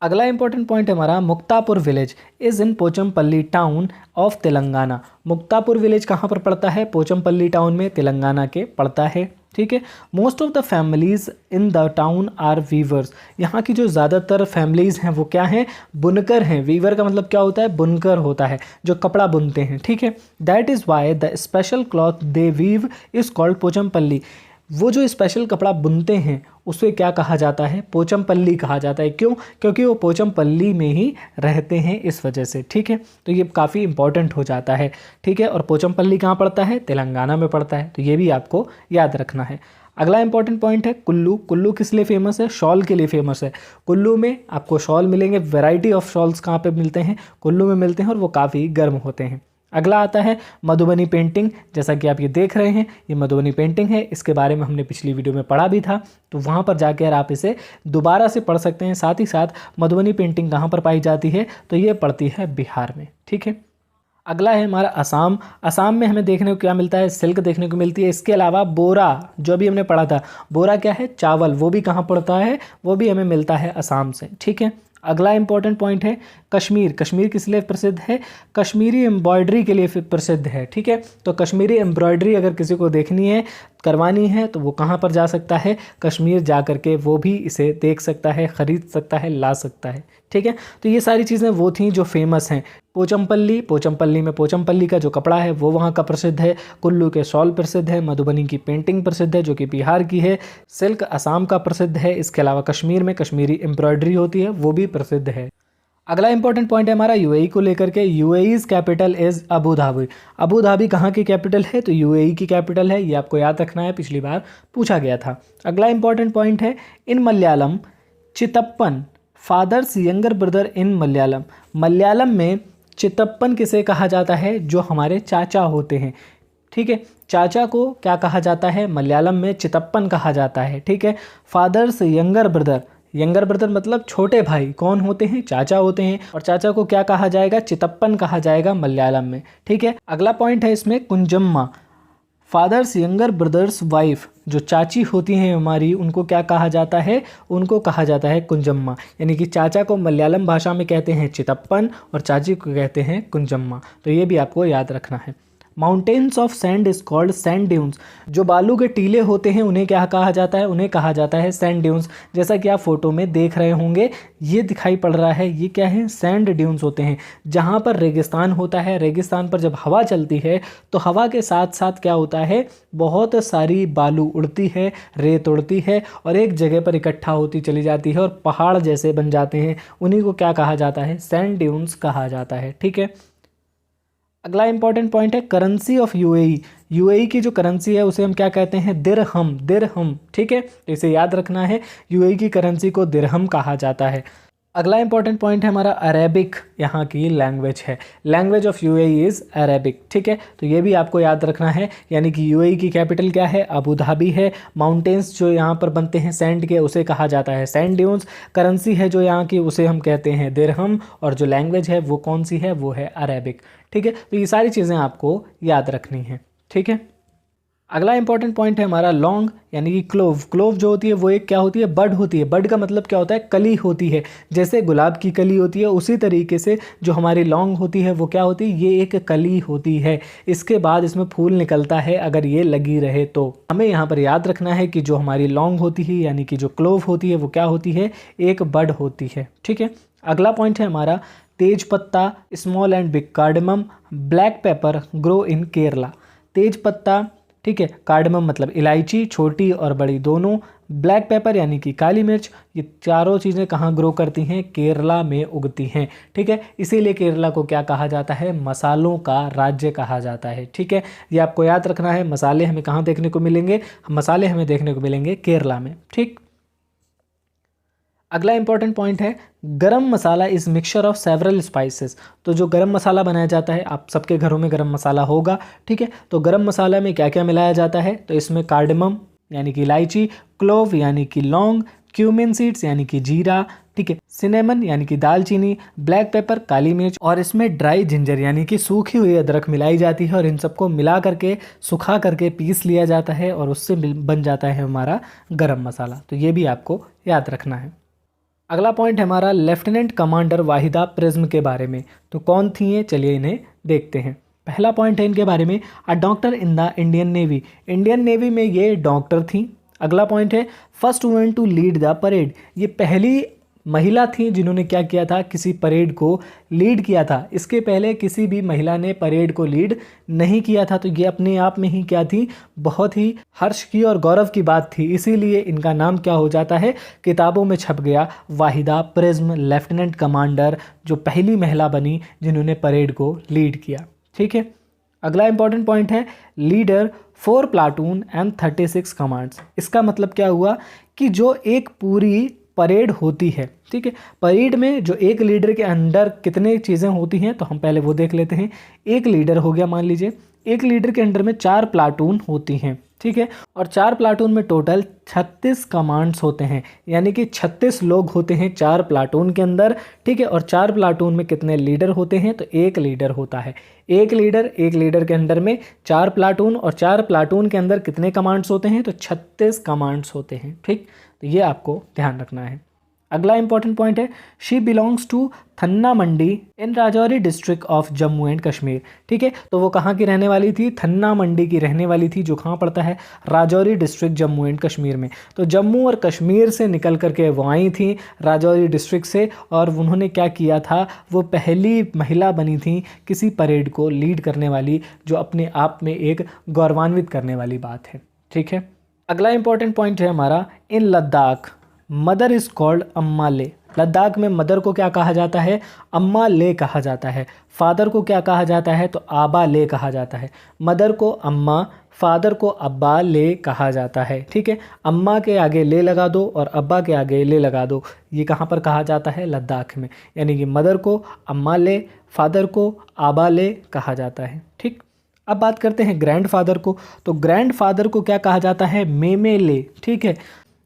अगला इंपॉर्टेंट पॉइंट हमारा, Muktapur village is in Pochampally town of Telangana. Muktapur village कहाँ पर पड़ता है, पोचमपल्ली टाउन में तेलंगाना के पड़ता है। ठीक है, most of the families in the town are weavers. यहाँ की जो ज़्यादातर फैमिलीज़ हैं वो क्या हैं, बुनकर हैं। वीवर का मतलब क्या होता है, बुनकर होता है, जो कपड़ा बुनते हैं। ठीक है, that is why the special cloth they weave is called Pochampally. वो जो स्पेशल कपड़ा बुनते हैं उसे क्या कहा जाता है, पोचमपल्ली कहा जाता है। क्यों, क्योंकि वो पोचमपल्ली में ही रहते हैं इस वजह से। ठीक है, तो ये काफ़ी इंपॉर्टेंट हो जाता है। ठीक है, और पोचमपल्ली कहाँ पड़ता है, तेलंगाना में पड़ता है, तो ये भी आपको याद रखना है। अगला इंपॉर्टेंट पॉइंट है कुल्लू। कुल्लू किस लिए फेमस है, शॉल के लिए फेमस है। कुल्लू में आपको शॉल मिलेंगे, वैरायटी ऑफ शॉल्स कहाँ पे मिलते हैं, कुल्लू में मिलते हैं, और वो काफ़ी गर्म होते हैं। अगला आता है मधुबनी पेंटिंग। जैसा कि आप ये देख रहे हैं, ये मधुबनी पेंटिंग है। इसके बारे में हमने पिछली वीडियो में पढ़ा भी था, तो वहाँ पर जाकर आप इसे दोबारा से पढ़ सकते हैं। साथ ही साथ मधुबनी पेंटिंग कहाँ पर पाई जाती है, तो ये पड़ती है बिहार में। ठीक है, अगला है हमारा असम। असम में हमें देखने को क्या मिलता है, सिल्क देखने को मिलती है। इसके अलावा बोरा, जो अभी हमने पढ़ा था, बोरा क्या है, चावल, वो भी कहाँ पड़ता है, वो भी हमें मिलता है असम से। ठीक है, अगला इंपॉर्टेंट पॉइंट है कश्मीर। कश्मीर किस लिए प्रसिद्ध है, कश्मीरी एम्ब्रॉयडरी के लिए प्रसिद्ध है। ठीक है, तो कश्मीरी एम्ब्रॉयडरी अगर किसी को देखनी है, करवानी है, तो वो कहाँ पर जा सकता है, कश्मीर जा करके वो भी इसे देख सकता है, ख़रीद सकता है, ला सकता है। ठीक है, तो ये सारी चीज़ें वो थी जो फेमस हैं। पोचमपल्ली, पोचमपल्ली में पोचमपल्ली का जो कपड़ा है वो वहाँ का प्रसिद्ध है। कुल्लू के शॉल प्रसिद्ध है। मधुबनी की पेंटिंग प्रसिद्ध है जो कि बिहार की है। सिल्क असम का प्रसिद्ध है। इसके अलावा कश्मीर में कश्मीरी एम्ब्रॉयडरी होती है, वो भी प्रसिद्ध है। अगला इंपॉर्टेंट पॉइंट है हमारा यूएई को लेकर के। UAE's capital is Abu Dhabi. Abu Dhabi कहाँ की कैपिटल है, तो यूएई की कैपिटल है। ये आपको याद रखना है, पिछली बार पूछा गया था। अगला इंपॉर्टेंट पॉइंट है in Malayalam chitappan father's younger brother in Malayalam. Malayalam में चितप्पन किसे कहा जाता है, जो हमारे चाचा होते हैं। ठीक है, चाचा को क्या कहा जाता है, मलयालम में चितप्पन कहा जाता है। ठीक है, fathers younger brother, younger brother मतलब छोटे भाई कौन होते हैं, चाचा होते हैं। और चाचा को क्या कहा जाएगा, चितप्पन कहा जाएगा मलयालम में। ठीक है, अगला पॉइंट है इसमें Kunjamma. Fathers younger brother's wife, जो चाची होती हैं हमारी, उनको क्या कहा जाता है, उनको कहा जाता है कुंजम्मा। यानी कि चाचा को मलयालम भाषा में कहते हैं चितप्पन और चाची को कहते हैं कुंजम्मा। तो ये भी आपको याद रखना है। Mountains of sand is called sand dunes. जो बालू के टीले होते हैं उन्हें क्या कहा जाता है, उन्हें कहा जाता है सैंड ड्यून्स। जैसा कि आप फोटो में देख रहे होंगे, ये दिखाई पड़ रहा है, ये क्या है, सैंड ड्यून्स होते हैं। जहाँ पर रेगिस्तान होता है, रेगिस्तान पर जब हवा चलती है तो हवा के साथ साथ क्या होता है, बहुत सारी बालू उड़ती है, रेत उड़ती है और एक जगह पर इकट्ठा होती चली जाती है और पहाड़ जैसे बन जाते हैं। उन्हीं को क्या कहा जाता है, सैंड ड्यून्स कहा जाता है। ठीक है, अगला इंपॉर्टेंट पॉइंट है करेंसी ऑफ यूएई। यूएई की जो करेंसी है उसे हम क्या कहते हैं, दिरहम, दिरहम। ठीक है, तो इसे याद रखना है, यूएई की करेंसी को दिरहम कहा जाता है। अगला इंपॉर्टेंट पॉइंट है हमारा अरेबिक, यहाँ की लैंग्वेज है। Language of UAE is Arabic. ठीक है, तो ये भी आपको याद रखना है। यानी कि यूएई की कैपिटल क्या है, अबू धाबी है। माउंटेन्स जो यहाँ पर बनते हैं सैंड के, उसे कहा जाता है सैंड ड्यून्स। करेंसी है जो यहाँ की, उसे हम कहते हैं दिरहम। और जो लैंग्वेज है वो कौन सी है, वो है अरेबिक। ठीक है, तो ये सारी चीज़ें आपको याद रखनी है। ठीक है, अगला इंपॉर्टेंट पॉइंट है हमारा लौंग, यानी कि क्लोव। क्लोव जो होती है वो एक क्या होती है, बड होती है। बड का मतलब क्या होता है, कली होती है। जैसे गुलाब की कली होती है, उसी तरीके से जो हमारी लौंग होती है वो क्या होती है, ये एक कली होती है। इसके बाद इसमें फूल निकलता है अगर ये लगी रहे तो। हमें यहाँ पर याद रखना है कि जो हमारी लौंग होती है, यानी कि जो क्लोव होती है, वो क्या होती है, एक बड होती है। ठीक है, अगला पॉइंट है हमारा tej patta, small and big cardamom, black pepper grow in Kerala. तेज पत्ता, ठीक है, कार्डमम मतलब इलायची, छोटी और बड़ी दोनों, ब्लैक पेपर यानी कि काली मिर्च, ये चारों चीज़ें कहाँ ग्रो करती हैं, केरला में उगती हैं। ठीक है, इसीलिए केरला को क्या कहा जाता है, मसालों का राज्य कहा जाता है। ठीक है, ये आपको याद रखना है। मसाले हमें कहाँ देखने को मिलेंगे, मसाले हमें देखने को मिलेंगे केरला में। ठीक, अगला इंपॉर्टेंट पॉइंट है garam masala is mixture of several spices. तो जो गरम मसाला बनाया जाता है, आप सबके घरों में गरम मसाला होगा। ठीक है, तो गरम मसाला में क्या क्या मिलाया जाता है, तो इसमें कार्डमम यानी कि इलायची, क्लोव यानी कि लौंग, क्यूमिन सीड्स यानी कि जीरा, ठीक है, सिनेमन यानी कि दालचीनी, ब्लैक पेपर काली मिर्च, और इसमें ड्राई जिंजर यानी कि सूखी हुई अदरक मिलाई जाती है। और इन सबको मिला करके सुखा करके पीस लिया जाता है और उससे बन जाता है हमारा गरम मसाला। तो ये भी आपको याद रखना है। अगला पॉइंट है हमारा लेफ्टिनेंट कमांडर वाहिदा प्रिज्म के बारे में। तो कौन थी ये, चलिए इन्हें देखते हैं। पहला पॉइंट है इनके बारे में, a doctor in the Indian navy. Indian navy में ये डॉक्टर थी। अगला पॉइंट है first women to lead the parade. ये पहली महिला थी जिन्होंने क्या किया था, किसी परेड को लीड किया था। इसके पहले किसी भी महिला ने परेड को लीड नहीं किया था। तो ये अपने आप में ही क्या थी, बहुत ही हर्ष की और गौरव की बात थी। इसीलिए इनका नाम क्या हो जाता है, किताबों में छप गया, वाहिदा प्रिज्म, लेफ्टिनेंट कमांडर, जो पहली महिला बनी जिन्होंने परेड को लीड किया। ठीक है, अगला इंपॉर्टेंट पॉइंट है लीडर 4 प्लाटून एंड 36 कमांड्स। इसका मतलब क्या हुआ कि जो एक पूरी परेड होती है, ठीक है, परेड में जो एक लीडर के अंडर कितने चीज़ें होती हैं, तो हम पहले वो देख लेते हैं। एक लीडर हो गया, मान लीजिए एक लीडर के अंडर में 4 प्लाटून होती हैं। ठीक है। और 4 प्लाटून में टोटल 36 कमांड्स होते हैं, यानी कि 36 लोग होते हैं 4 प्लाटून के अंदर, ठीक है। और 4 प्लाटून में कितने लीडर होते हैं, तो एक लीडर होता है। एक लीडर के अंडर में 4 प्लाटून, और 4 प्लाटून के अंदर कितने कमांड्स होते हैं, तो 36 कमांड्स होते हैं, ठीक। तो ये आपको ध्यान रखना है। अगला इंपॉर्टेंट पॉइंट है, she belongs to Thanna Mandi in Rajouri district of Jammu and Kashmir, ठीक है। तो वो कहाँ की रहने वाली थी, थन्ना मंडी की रहने वाली थी, जो कहाँ पड़ता है, राजौरी डिस्ट्रिक्ट जम्मू एंड कश्मीर में। तो जम्मू और कश्मीर से निकल करके वो आई थी राजौरी डिस्ट्रिक्ट से, और उन्होंने क्या किया था, वो पहली महिला बनी थी किसी परेड को लीड करने वाली, जो अपने आप में एक गौरवान्वित करने वाली बात है, ठीक है। अगला इंपॉर्टेंट पॉइंट है हमारा, इन लद्दाख मदर इज़ कॉल्ड अम्मा ले। लद्दाख में मदर को क्या कहा जाता है, अम्मा ले कहा जाता है। फादर को क्या कहा जाता है, तो आबा ले कहा जाता है। मदर को अम्मा, फादर को अब्बा ले कहा जाता है, ठीक है। अम्मा के आगे ले लगा दो और अब्बा के आगे ले लगा दो, ये कहाँ पर कहा जाता है, लद्दाख में। यानी कि मदर को अम्मा ले, फादर को आबा ले कहा जाता है, ठीक। अब बात करते हैं ग्रैंड फादर को, तो ग्रैंड फादर को क्या कहा जाता है, मेमे ले, ठीक है।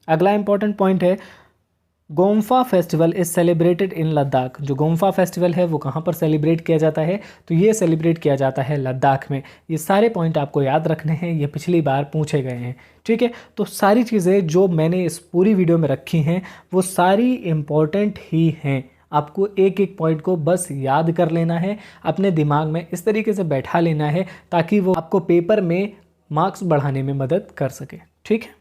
अगला इंपॉर्टेंट पॉइंट है, Gompa festival is celebrated in Ladakh. जो गोम्फा फेस्टिवल है वो कहाँ पर सेलिब्रेट किया जाता है, तो ये सेलिब्रेट किया जाता है लद्दाख में। ये सारे पॉइंट आपको याद रखने हैं, ये पिछली बार पूछे गए हैं, ठीक है। तो सारी चीज़ें जो मैंने इस पूरी वीडियो में रखी हैं वो सारी इम्पॉर्टेंट ही हैं। आपको एक एक पॉइंट को बस याद कर लेना है, अपने दिमाग में इस तरीके से बैठा लेना है ताकि वो आपको पेपर में मार्क्स बढ़ाने में मदद कर सके, ठीक है।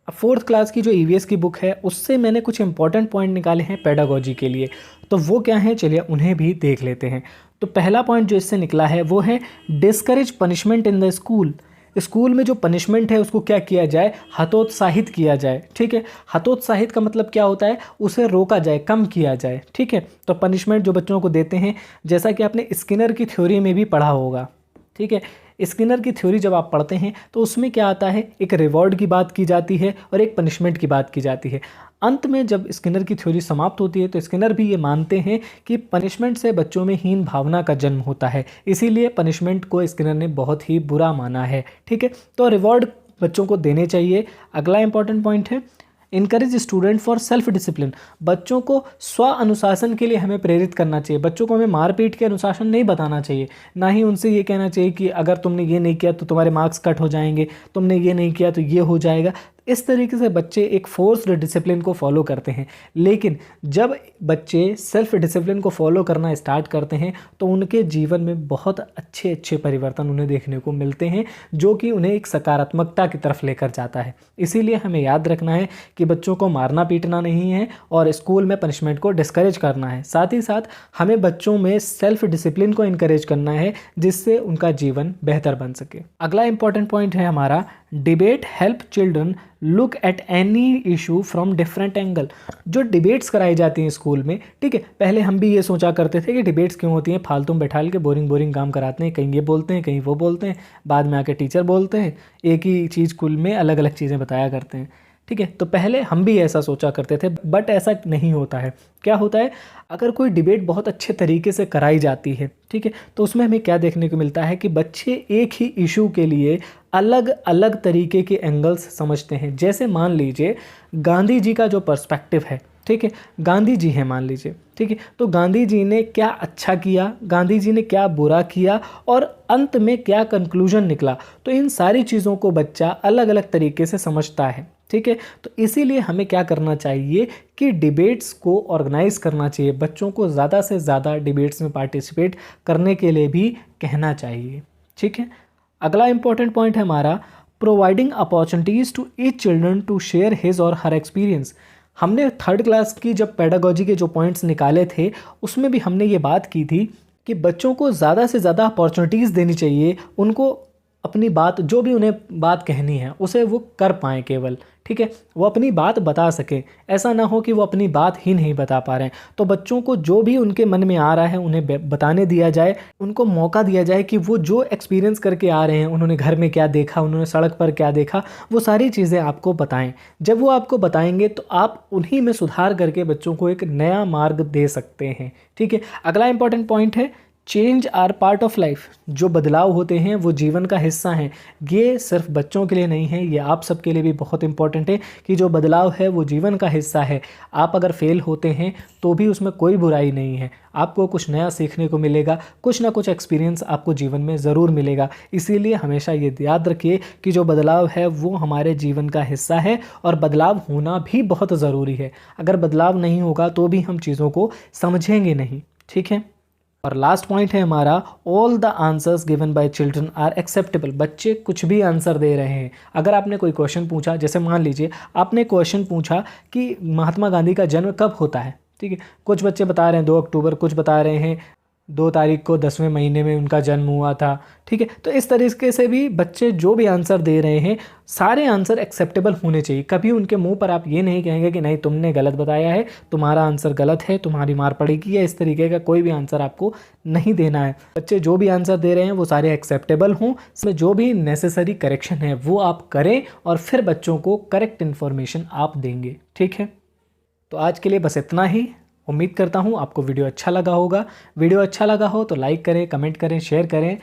अब 4th क्लास की जो ईवीएस की बुक है उससे मैंने कुछ इंपॉर्टेंट पॉइंट निकाले हैं पेडागोजी के लिए, तो वो क्या है, चलिए उन्हें भी देख लेते हैं। तो पहला पॉइंट जो इससे निकला है वो है discourage punishment in the school. School में जो पनिशमेंट है उसको क्या किया जाए, हतोत्साहित किया जाए, ठीक है। हतोत्साहित का मतलब क्या होता है, उसे रोका जाए, कम किया जाए, ठीक है। तो पनिशमेंट जो बच्चों को देते हैं, जैसा कि आपने स्किनर की थ्योरी में भी पढ़ा होगा, ठीक है। स्किनर की थ्योरी जब आप पढ़ते हैं तो उसमें क्या आता है, एक रिवॉर्ड की बात की जाती है और एक पनिशमेंट की बात की जाती है। अंत में जब स्किनर की थ्योरी समाप्त होती है तो स्किनर भी ये मानते हैं कि पनिशमेंट से बच्चों में हीन भावना का जन्म होता है, इसीलिए पनिशमेंट को स्किनर ने बहुत ही बुरा माना है, ठीक है। तो रिवॉर्ड बच्चों को देने चाहिए। अगला इंपॉर्टेंट पॉइंट है, encourage student for self discipline. बच्चों को स्व अनुशासन के लिए हमें प्रेरित करना चाहिए। बच्चों को हमें मारपीट के अनुशासन नहीं बताना चाहिए, ना ही उनसे ये कहना चाहिए कि अगर तुमने ये नहीं किया तो तुम्हारे मार्क्स कट हो जाएंगे, तुमने ये नहीं किया तो ये हो जाएगा। इस तरीके से बच्चे एक फोर्स्ड डिसिप्लिन को फॉलो करते हैं। लेकिन जब बच्चे सेल्फ डिसिप्लिन को फॉलो करना स्टार्ट करते हैं तो उनके जीवन में बहुत अच्छे अच्छे परिवर्तन उन्हें देखने को मिलते हैं, जो कि उन्हें एक सकारात्मकता की तरफ लेकर जाता है। इसीलिए हमें याद रखना है कि बच्चों को मारना पीटना नहीं है और स्कूल में पनिशमेंट को डिस्करेज करना है। साथ ही साथ हमें बच्चों में सेल्फ डिसिप्लिन को इनकरेज करना है, जिससे उनका जीवन बेहतर बन सके। अगला इंपॉर्टेंट पॉइंट है हमारा, debate help children look at any issue from different angle. जो डिबेट्स कराई जाती हैं स्कूल में, ठीक है, पहले हम भी ये सोचा करते थे कि डिबेट्स क्यों होती हैं, फालतू में बैठा के बोरिंग काम कराते हैं, कहीं ये बोलते हैं कहीं वो बोलते हैं, बाद में आके टीचर बोलते हैं, एक ही चीज़ स्कूल में अलग अलग चीज़ें बताया करते हैं, ठीक है। तो पहले हम भी ऐसा सोचा करते थे, बट ऐसा नहीं होता है। क्या होता है, अगर कोई डिबेट बहुत अच्छे तरीके से कराई जाती है, ठीक है, तो उसमें हमें क्या देखने को मिलता है कि बच्चे एक ही इशू के लिए अलग अलग तरीके के एंगल्स समझते हैं। जैसे मान लीजिए गांधी जी का जो पर्सपेक्टिव है, ठीक है, गांधी जी हैं मान लीजिए, ठीक है, तो गांधी जी ने क्या अच्छा किया, गांधी जी ने क्या बुरा किया और अंत में क्या कंक्लूजन निकला, तो इन सारी चीज़ों को बच्चा अलग अलग तरीके से समझता है, ठीक है। तो इसीलिए हमें क्या करना चाहिए कि डिबेट्स को ऑर्गेनाइज करना चाहिए, बच्चों को ज़्यादा से ज़्यादा डिबेट्स में पार्टिसिपेट करने के लिए भी कहना चाहिए, ठीक है। अगला इंपॉर्टेंट पॉइंट है हमारा, providing opportunities to each children to share his or her experience. हमने 3rd क्लास की जब पेडागोजी के जो पॉइंट्स निकाले थे उसमें भी हमने ये बात की थी कि बच्चों को ज़्यादा से ज़्यादा अपॉर्चुनिटीज़ देनी चाहिए, उनको अपनी बात, जो भी उन्हें बात कहनी है उसे वो कर पाएँ केवल, ठीक है, वो अपनी बात बता सकें। ऐसा ना हो कि वो अपनी बात ही नहीं बता पा रहे हैं। तो बच्चों को जो भी उनके मन में आ रहा है उन्हें बताने दिया जाए, उनको मौका दिया जाए कि वो जो एक्सपीरियंस करके आ रहे हैं, उन्होंने घर में क्या देखा, उन्होंने सड़क पर क्या देखा, वो सारी चीज़ें आपको बताएं। जब वो आपको बताएंगे तो आप उन्हीं में सुधार करके बच्चों को एक नया मार्ग दे सकते हैं, ठीक है। अगला इंपॉर्टेंट पॉइंट है, change are part of life, जो बदलाव होते हैं वो जीवन का हिस्सा हैं। ये सिर्फ बच्चों के लिए नहीं है, ये आप सबके लिए भी बहुत इंपॉर्टेंट है कि जो बदलाव है वो जीवन का हिस्सा है। आप अगर फेल होते हैं तो भी उसमें कोई बुराई नहीं है, आपको कुछ नया सीखने को मिलेगा, कुछ ना कुछ एक्सपीरियंस आपको जीवन में ज़रूर मिलेगा। इसीलिए हमेशा ये याद रखिए कि जो बदलाव है वो हमारे जीवन का हिस्सा है और बदलाव होना भी बहुत ज़रूरी है। अगर बदलाव नहीं होगा तो भी हम चीज़ों को समझेंगे नहीं, ठीक है। और लास्ट पॉइंट है हमारा, all the answers given by children are acceptable. बच्चे कुछ भी आंसर दे रहे हैं। अगर आपने कोई क्वेश्चन पूछा, जैसे मान लीजिए आपने क्वेश्चन पूछा कि महात्मा गांधी का जन्म कब होता है, ठीक है, कुछ बच्चे बता रहे हैं 2 अक्टूबर, कुछ बता रहे हैं 2 तारीख को 10वें महीने में उनका जन्म हुआ था, ठीक है। तो इस तरीके से भी बच्चे जो भी आंसर दे रहे हैं सारे आंसर एक्सेप्टेबल होने चाहिए। कभी उनके मुंह पर आप ये नहीं कहेंगे कि नहीं तुमने गलत बताया है, तुम्हारा आंसर गलत है, तुम्हारी मार पड़ेगी, या इस तरीके का कोई भी आंसर आपको नहीं देना है। बच्चे जो भी आंसर दे रहे हैं वो सारे एक्सेप्टेबल हों, इसमें जो भी नेसेसरी करेक्शन है वो आप करें और फिर बच्चों को करेक्ट इन्फॉर्मेशन आप देंगे, ठीक है। तो आज के लिए बस इतना ही। उम्मीद करता हूँ आपको वीडियो अच्छा लगा होगा। वीडियो अच्छा लगा हो तो लाइक करें, कमेंट करें, शेयर करें।